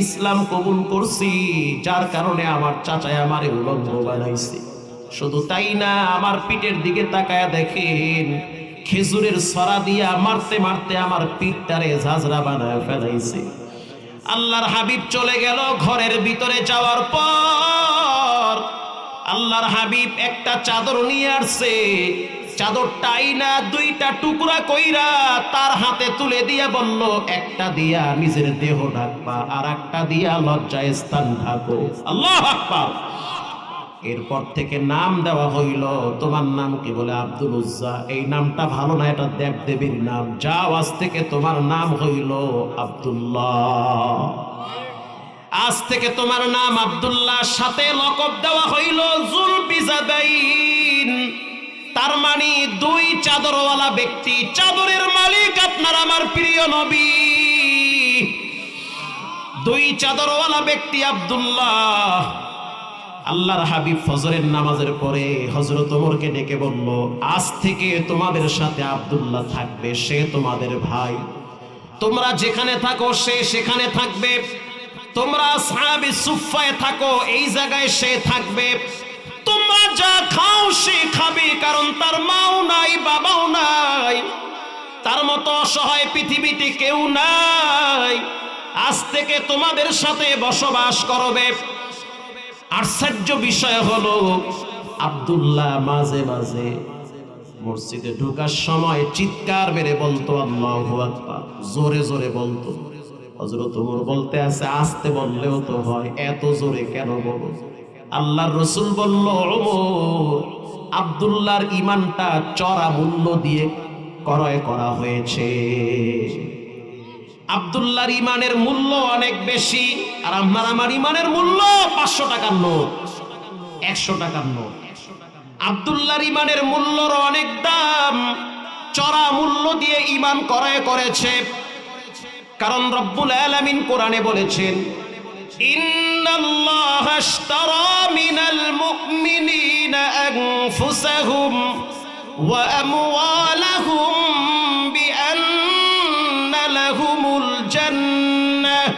ইসলাম কবুল করছি, যার কারণে আমার চাচাই আমারে উলঙ্গ বানাইছে। শুধু তাই না, আমার পিঠের দিকে তাকায়া দেখেন, খেজুরের ছড়া দিয়া মারতে মারতে আমার পিঠটারে ঝাঁঝরা বানায় ফেলাইছে। আল্লাহর হাবিব চলে গেল। ঘরের ভিতরে যাওয়ার পর আল্লাহর হাবিব একটা চাদর নিয়ে আসছে। চাদরটাই না দুইটা টুকরা কইরা তার হাতে তুলে দিয়া বলল, একটা দিয়া নিজের দেহ ঢাকবা, আর একটা দিয়া লজ্জায় স্থান ঢাকো। আল্লাহু আকবার। এরপর থেকে নাম দেওয়া হইল, তোমার নাম কি? বলে আব্দুল উজ্জা। এই নামটা ভালো না, এটা দেব দেবীর নাম। যাও, আজ থেকে তোমার নাম হইল আব্দুল্লাহ। আজ থেকে তোমার নাম আব্দুল্লাহ। সাথে লকব দেওয়া হইল জুলবিজাদাইন। তার মানে দুই চাদরওয়ালা ব্যক্তি, চাদরের মালিক আপনার আমার প্রিয় নবী। দুই চাদরওয়ালা ব্যক্তি আব্দুল্লাহ। আল্লাহর হাবিব ফজরের নামাজের পরে হযরত ওমরকে ডেকে বলল, আজ থেকে তোমাদের সাথে আব্দুল্লাহ থাকবে, সে তোমাদের ভাই। তোমরা যেখানে থাকো সে সেখানে থাকবে। তোমরা আসহাবে সুফফায় থাকো, এই জায়গায় সে থাকবে। তোমরা যা খাও সে খাবে, কারণ তার মাও নাই, বাবাও নাই, তার মতো অসহায় পৃথিবীতে কেউ নাই। আজ থেকে তোমাদের সাথে বসবাস করবে। আশ্চর্য বিষয় হলো, আব্দুল্লাহ মাঝে মাঝে মসজিদে ঢোকার সময় চিৎকার মেরে বলতো আল্লাহু আকবার, জোরে জোরে বলতো। হযরত ওমর বলতে আছে, আস্তে বললেও তো হয়, এত জোরে কেন বলো? আল্লাহর রাসূল বলল, ওমর, আব্দুল্লাহর ঈমানটা চড়া মূল্য দিয়ে ক্রয় করা হয়েছে। আব্দুল্লাহর ঈমানের মূল্য অনেক বেশি, আর আপনার আমার ঈমানের মূল্য 500 টাকার নোট, 100 টাকার নোট। আব্দুল্লাহর ঈমানের মূল্যর অনেক দাম, চড়া মূল্য দিয়ে ঈমান ক্রয় করেছে। কারণ রব্বুল আলামিন কোরআনে বলেছেন, ইন্নাল্লাহা আশতারা মিনাল মুমিনিনা আনফুসাহুম ওয়া আমওয়ালাহুম বিআন্না লাহুমুল জান্নাহ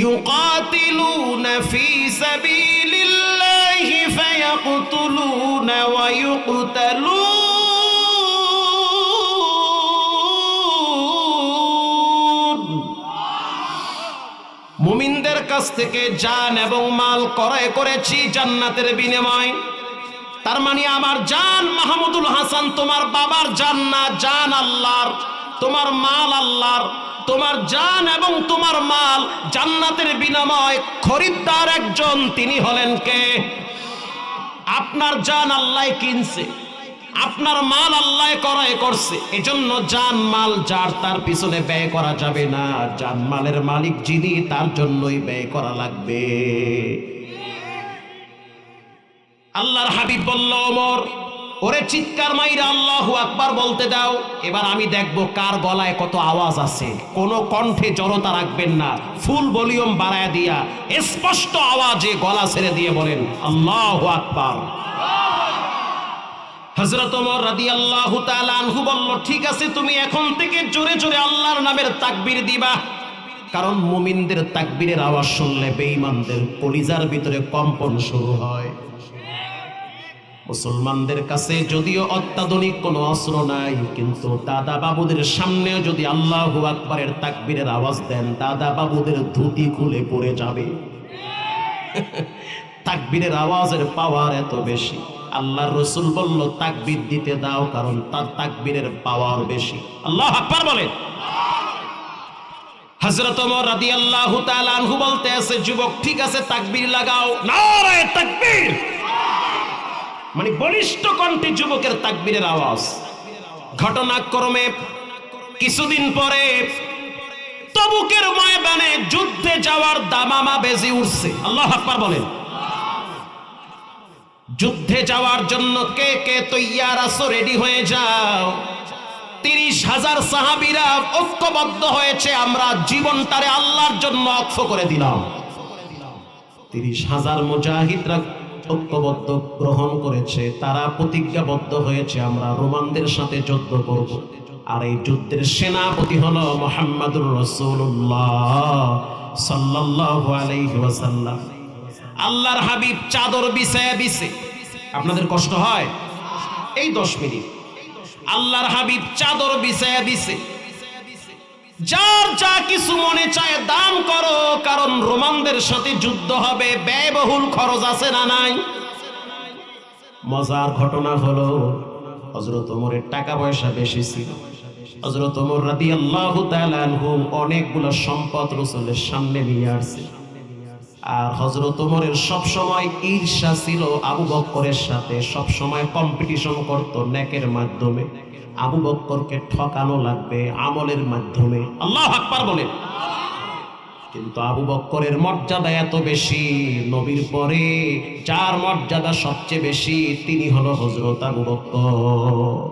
ইউকাতিলুনা ফি সাবিলিল্লাহি ফায়াকতুলুনা ওয়া ইউকতালুন। মুমিনদের কাছ থেকে জান এবং মাল ক্রয় করেছি জান্নাতের বিনিময়। তার মানে আমার জান মাহমুদুল হাসান তোমার বাবার জান না, জান আল্লাহর। তোমার মাল আল্লাহর। তোমার জান এবং তোমার মাল জান্নাতের বিনিময় খরিদ্দার একজন, তিনি হলেন কে? আপনার জান আল্লাহ কিনছে, আপনার মাল আল্লাহ ক্রয় করছে। এজন্য জান মাল যার, তার পিছনে ব্যয় করা যাবে না। জান মালের মালিক যিনি, তার জন্যই ব্যয় করা লাগবে। আল্লাহর হাবিব বলল, ওমর, ওরে চিৎকার মাইরা আল্লাহু আকবার বলতে দাও। এবার আমি দেখবো কার গলায় কত আওয়াজ আছে। কোনো কণ্ঠে জড়তা রাখবেন না, ফুল ভলিউম বাড়ায় দিয়া স্পষ্ট আওয়াজে গলা ছেড়ে দিয়ে বলেন আল্লাহু আকবার। হযরত ওমর রাদিয়াল্লাহু তাআলা আনহু বলল, ঠিক আছে, তুমি এখন থেকে জোরে জোরে আল্লাহর নামের তাকবীর দিবা। কারণ মুমিনদের তাকবীরের আওয়াজ শুনলে বেঈমানদের কলিজার ভিতরে কম্পন শুরু হয়। মুসলমানদের কাছে যদিও অত্যাধুনিক কোনো অস্ত্র নাই, কিন্তু দাদা বাবুদের সামনেও যদি আল্লাহু আকবারের তাকবীরের আওয়াজ দেন, দাদা বাবুদের ধুতি খুলে পড়ে যাবে। তাকবীরের আওয়াজের পাওয়ার এত বেশি। আল্লাহর রাসূল বলল, তাকবীর দিতে দাও, কারণ তার তাকবীরের পাওয়ার বেশি। আল্লাহু আকবার বলেন। হযরত ওমর রাদিয়াল্লাহু তাআলা আনহু বলতে আছে, যুবক, ঠিক আছে, তাকবীর লাগাও। নারে তাকবীর, মানে বলিষ্ঠ কণ্ঠে যুবকের তাকবীরের আওয়াজ। ঘটনাক্রমে কিছুদিন পরে তবুকের ময়দানে যুদ্ধে যাওয়ার দামামা বেজে উঠছে। আল্লাহু আকবার বলেন। যুদ্ধে যাওয়ার জন্য কে কে তৈয়ার আছো? রেডি হয়ে যাও। 30,000 সাহাবীরা ঐক্যবদ্ধ হয়েছে, আমরা জীবনটারে আল্লাহর জন্য ওয়াকফ করে দিলাম। 30,000 মুজাহিদরা ঐক্যবদ্ধ গ্রহণ করেছে, তারা প্রতিজ্ঞাবদ্ধ হয়েছে, আমরা রোমানদের সাথে যুদ্ধ করব। আর এই যুদ্ধের সেনাপতি হলো মুহাম্মদুর রাসূলুল্লাহ সাল্লাল্লাহু আলাইহি ওয়াসাল্লাম। আল্লাহর হাবিব চাদর বিছায়া দিছে। আপনাদের কষ্ট হয়? এই 10 মিনিট আল্লাহর হাবিব চাদর বিছায়া দিছে। যার যা কিছু মনে চায় দান করো, কারণ রোমানদের সাথে যুদ্ধ হবে, ব্যয়বহুল খরচ আছে না নাই? মজার ঘটনা হলো হযরত ওমরের টাকা পয়সা বেশি ছিল। হযরত ওমর রাদিয়াল্লাহু তাআলা আনহু অনেকগুলো সম্পদ রাসূলের সামনে নিয়ে আসছে। আর হযরত ওমরের সব সময় ঈর্ষা ছিল আবু বকরের সাথে, সব সময় কম্পিটিশন করত নেকের মাধ্যমে। আবু বকরকে ঠকানো লাগবে আমলের মাধ্যমে। আল্লাহু আকবার বলেন। কিন্তু আবু বকরের মর্যাদা এত বেশি, নবীর পরে যার মর্যাদা সবচেয়ে বেশি তিনি হলো হযরত আবু বকর।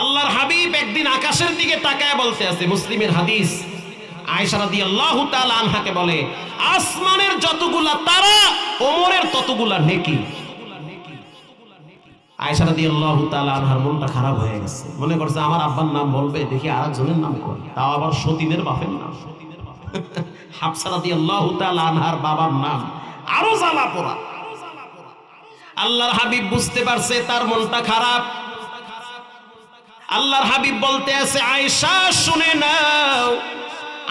আল্লাহর হাবিব একদিন আকাশের দিকে তাকায় বলতে আছে, মুসলিমের হাদিস, আয়েশা রাদিয়াল্লাহু তাআলা আনহাকে বলে, আসমানের যতগুলা তারা ওমরের ততগুলা নেকি। আয়েশা রাদিয়াল্লাহু তাআলা আনহার মনটা খারাপ হয়ে গেছে, মনে করছে আমার আব্বার নাম বলবে, দেখি আরেকজনের নাম করে, তাও আবার সতীনের বাপের নাম। হাফসা রাদিয়াল্লাহু তাআলা আনহার বাবার নাম, আরো জ্বালা পোড়া। আল্লাহর হাবিব বুঝতে পারছে তার মনটা খারাপ। আল্লাহর হাবিব বলতে আছে, আয়েশা শুনে নাও,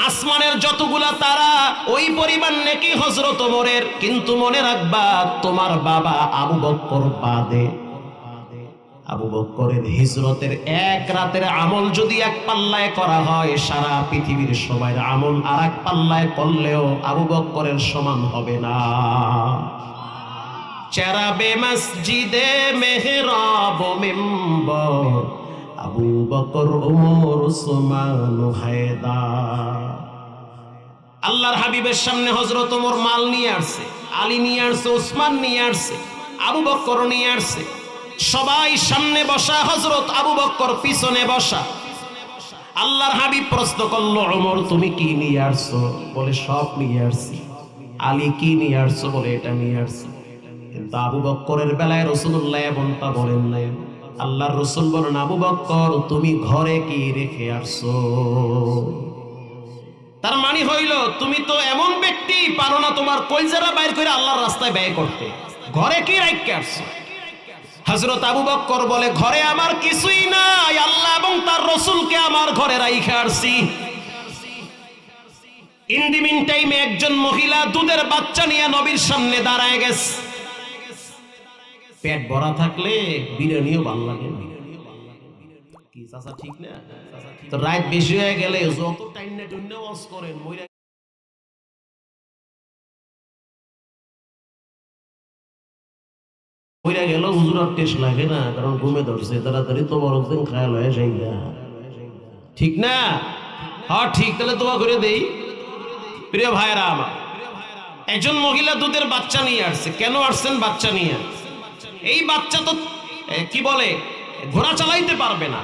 আসমানের যতগুলা তারা ওই পরিমাণ নেকি হযরত ওমরের, কিন্তু মনে রাখবা তোমার বাবা আবু বকর বাদে। আবু বকরের হিজরতের এক রাতের আমল যদি এক পাল্লায় করা হয়, সারা পৃথিবীর সবার আমল আর এক পাল্লায় করলেও আবু বকরের সমান হবে না। চেরাবে মসজিদে মেহরাব মিম্বর, আবু বকর ওমর উসমান হায়দার। আল্লাহর হাবিবের সামনে হযরত ওমর মাল নিয়ে আসছে, আলী নিয়ে আসছে, ওসমান নিয়ে আসছে, আবু বকর নিয়ে আসছে। সবাই সামনে বসা, হযরত আবু বকর পিছনে বসা। আল্লাহর হাবিব প্রশ্ন করলো, ওমর তুমি কি নিয়ে আসছো? বলে সব নিয়ে আসছি। আলী কি নিয়ে আসছো? বলে এটা নিয়ে আসছি। কিন্তু আবু বকরের বেলায় রাসূলুল্লাহ এমনটা বলেন নাই। আল্লাহর রাসূল বলেন, আবু বকর তুমি ঘরে কি রেখে আসছো? তার মানে হইল তুমি তো এমন ব্যক্তি পারো না তোমার কলজারা বাইর করে আল্লাহর রাস্তায় ব্যয় করতে, ঘরে কি রেখে আসছো? হযরত আবু বকর বলে, ঘরে আমার কিছুই নাই, আল্লাহ এবং তার রাসূলকে আমার ঘরে রাইখা আসছি। ইন দি মিন টাইমে একজন মহিলা দুধের বাচ্চা নিয়ে নবীর সামনে দাঁড়ায় গেছে। পেট ভরা থাকলে বিরিয়ানিও ভালো লাগে না, কি চাচা ঠিক না? তো রাত বেশি হয়ে গেলে যত টাইম না টুন্নে ওয়াজ করেন, মইরা গেল হুজুর আর টেস্ট লাগে না, কারণ ঘুমে ধরছে, তাড়াতাড়ি তো বড়দিন খায়াল হয়ে যাই না, ঠিক না? হ্যাঁ ঠিক, তাহলে দোয়া করে দেই। প্রিয় ভাইরা আমার, একজন মহিলা দুধের বাচ্চা নিয়ে আসছে। কেন আসছেন বাচ্চা নিয়ে? এই বাচ্চা তো কি বলে, ঘোড়া চালাইতে পারবে না,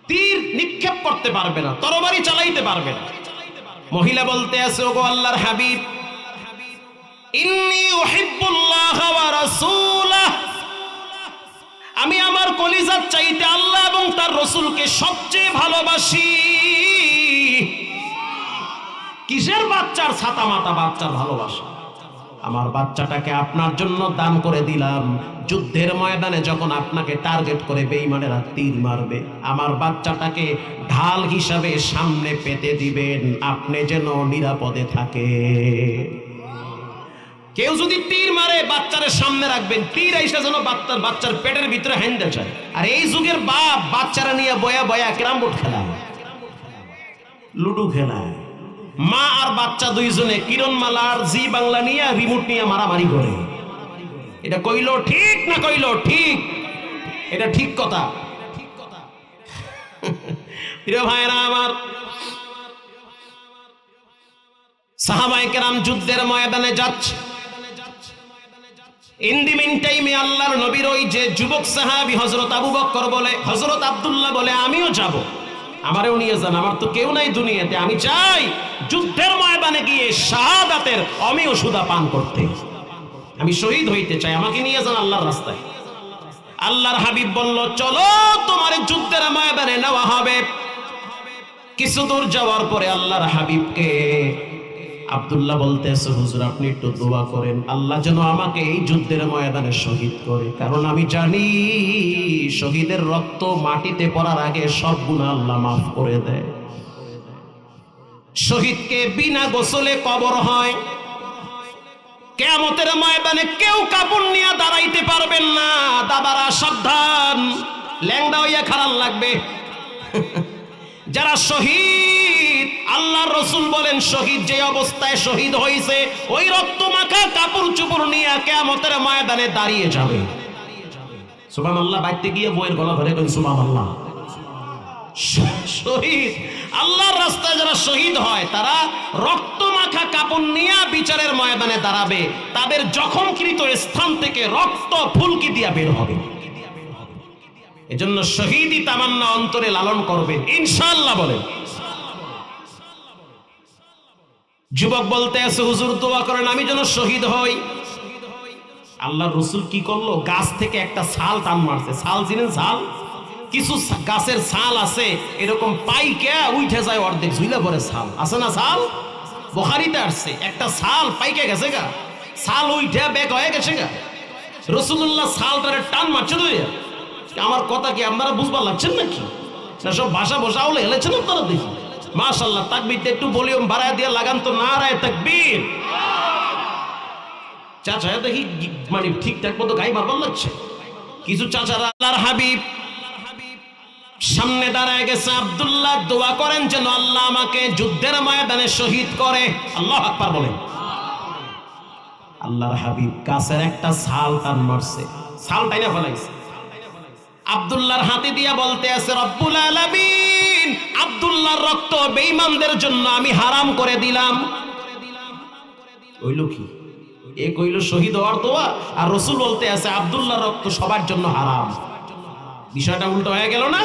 তীর নিক্ষেপ করতে পারবে না, তরবারি চালাইতে পারবে না। মহিলা বলতে আছে, ওগো আল্লাহর হাবিব, ইন্নী উহিব্বুল্লাহ ওয়া রাসূলাহ, আমি আমার কলিজার চাইতে আল্লাহ এবং তার রাসূলকে সবচেয়ে ভালোবাসি। কিসের বাচ্চার ছাতা মাতা বাচ্চার ভালোবাসা? আমার বাচ্চাটাকে আপনার জন্য দান করে দিলাম। যুদ্ধের ময়দানে যখন আপনাকে টার্গেট করে বেঈমানেরা তীর মারবে, আমার বাচ্চাটাকে ঢাল হিসাবে সামনে পেতে দিবেন, আপনি যেন নিরাপদে থাকে। কেউ যদি তীর মারে বাচ্চারে সামনে রাখবেন, তীর আইসা যেন বাচ্চার পেটের ভিতরে হাইন্দা যায়। আর এই যুগের বাপ বাচ্চারা নিয়ে বয়া বয়া ক্যারাম বোর্ড খেলা, লুডু খেলা, মা আর বাচ্চা দুইজনে কিরণমালা আর জি বাংলা নিয়ে রিমোট নিয়ে মারামারি করে। এটা কইলো ঠিক না কইলো ঠিক? এটা ঠিক কথা। প্রিয় ভাইরা আমার, সাহাবায়ে কেরাম যুদ্ধের ময়দানে যাচ্ছে। ইন দি মিন টাইমে আল্লাহর নবীর ওই যে যুবক সাহাবী হযরত আবু বকর বলে, হযরত আব্দুল্লাহ বলে, আমিও যাব, আমারেও নিয়ে যান, আমার তো কেউ নাই দুনিয়াতে, আমি চাই যুদ্ধের ময়দানে গিয়ে শাহাদাতের অমেয় সুধা পান করতে, আমি শহীদ হইতে চাই, আমাকে নিয়ে যান আল্লাহর রাস্তায়। আল্লাহর হাবিব বলল, চলো তোমার যুদ্ধের ময়দানে নেওয়া হবে। কিছু দূর যাওয়ার পরে আল্লাহর হাবিবকে আব্দুল্লাহ বলতেছে, হুজুর আপনি একটু দোয়া করেন আল্লাহ যেন আমাকে এই যুদ্ধের ময়দানে শহীদ করে, কারণ আমি জানি শহীদের রক্ত মাটিতে পড়ার আগে সব গুনাহ আল্লাহ মাফ করে দেয়। শহীদকে বিনা গোসলে কবর হয়, কিয়ামতের ময়দানে কেউ কাপড় নিয়ে দাঁড়াইতে পারবেন না। দাদারা সাবধান, ল্যাংড়া হইয়া খারাপ লাগবে। যারা শহীদ, আল্লাহর রাসূল বলেন শহীদ যে অবস্থায় শহীদ হয়েছে ওই রক্ত মাখা কাপড় চোপড় নিয়ে কিয়ামতের ময়দানে দাঁড়িয়ে যাবে। সুবহানাল্লাহ। বাইতে গিয়ে বইয়ের গলা ধরে কই সুবহানাল্লাহ। শহীদ, আল্লাহর রাস্তায় যারা শহীদ হয় তারা রক্ত মাখা কাপড় নিয়ে বিচারের ময়দানে দাঁড়াবে, তাদের জখমকৃত স্থান থেকে রক্ত ফুলকি দিয়া বের হবে। এজন্য শহীদি তামান্না অন্তরে লালন করবেন ইনশাআল্লাহ বলেন। যুবক বলতে আছে, হুজুর দোয়া করেন আমি যেন শহীদ হই। আল্লাহর রাসূল কি করলো, গাছ থেকে একটা ছাল টান মারছে। ছাল চিনেন? ছাল, কিছু গাছের ছাল আছে এরকম পাইকে উঠে যায় অর্ধেক, ঝুইলা পড়ে ছাল আছে না? ছাল বুখারীতে আসছে, একটা ছাল পাইকে গেছে গা, ছাল উঠে বেক হয়ে গেছে গা। রাসূলুল্লাহ ছালটারে টান মারছে। আমার কথা কি আপনারা বুঝবার লাগছেন নাকি? না সব ভাষা বসা হলে হেলেছেন আপনারা? দেখি মাশাআল্লাহ। তাকবীরটা একটু ভলিউম বাড়ায় দিয়ে লাগান তো, নারায়ে তাকবীর। চাচা দেখি মানে ঠিকঠাক মতো গাই মারবার লাগছে। কিছু চাচারা আল্লাহর হাবিব সামনে দাঁড়ায় গেছে। আব্দুল্লাহ দোয়া করেন যেন আল্লাহ আমাকে যুদ্ধের ময়দানে শহীদ করে। আল্লাহু আকবার বলেন। আল্লাহর হাবিব গাছের একটা ছাল টান মারছে, ছাল টাইনা ফেলাইছে। আব্দুল্লাহর হাতে দিয়া বলতে আছে, রব্বুল আলামিন আব্দুল্লাহর রক্ত বেঈমানদের জন্য আমি হারাম করে দিলাম। কইলো কি? এ কইল শহীদ হওয়ার দোয়া, আর রাসূল বলতে আছে আব্দুল্লাহর রক্ত সবার জন্য হারাম। বিষয়টা উল্টো হয়ে গেল না?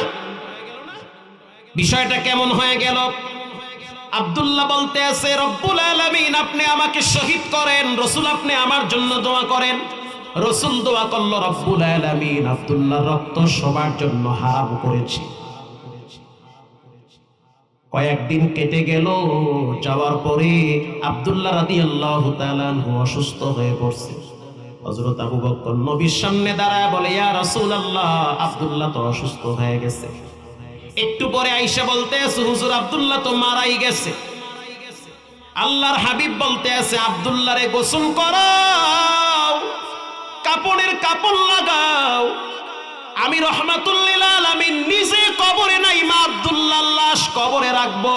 বিষয়টা কেমন হয়ে গেল? আব্দুল্লাহ বলতে আছে, রব্বুল আলামিন আপনি আমাকে শহীদ করেন, রাসূল আপনি আমার জন্য দোয়া করেন। রাসূল দোয়া করলো, রব্বুল আলামিন আব্দুল্লাহর রক্ত সবার জন্য হারাম করেছি। কয়েকদিন কেটে গেল, যাওয়ার পরে আব্দুল্লাহ রাদিয়াল্লাহু তাআলা আনহু অসুস্থ হয়ে পড়ছে। হযরত আবু বকর নবীর সামনে দাঁড়ায় বলে, ইয়া রাসূলুল্লাহ আব্দুল্লাহ তো অসুস্থ হয়ে গেছে। একটু পরে আয়েশা বলতে আছে, হুজুর আব্দুল্লাহ তো মারাই গেছে। আল্লাহর হাবিব বলতে আছে, আব্দুল্লাহরে গোসল করাও, কাপড়ের কাপড় লাগাও। আমি রাহমাতুল লিল আলামিন নিজে কবরে নাই, মা আব্দুল্লাহর লাশ কবরে রাখবো।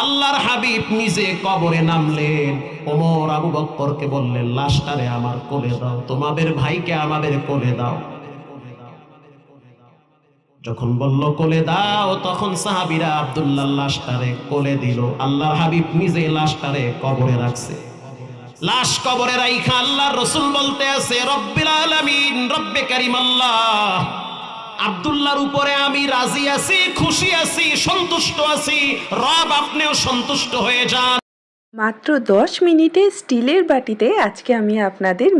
আল্লাহর হাবিব নিজে কবরে নামলেন। ওমর আবু বকরকে বললেন, লাশটারে আমার কোলে দাও, তোমাদের ভাইকে আমাদের কোলে দাও। যখন বলল কোলে দাও, তখন সাহাবীরা আব্দুল্লাহর লাশটারে কোলে দিল। আল্লাহর হাবিব নিজে লাশটারে কবরে রাখছে। লাশ কবরে রাইখা আল্লাহর রাসূল বলতে আছে, রব্বিল আলামিন রব্বে কারীম আল্লাহ আব্দুল্লাহর উপরে আমি রাজি আছি, খুশি আছি, সন্তুষ্ট আছি। রব আপনিও সন্তুষ্ট হয়ে যান। মাত্র 10 মিনিটে স্টিলের বাটিতে আজকে আমি আপনাদের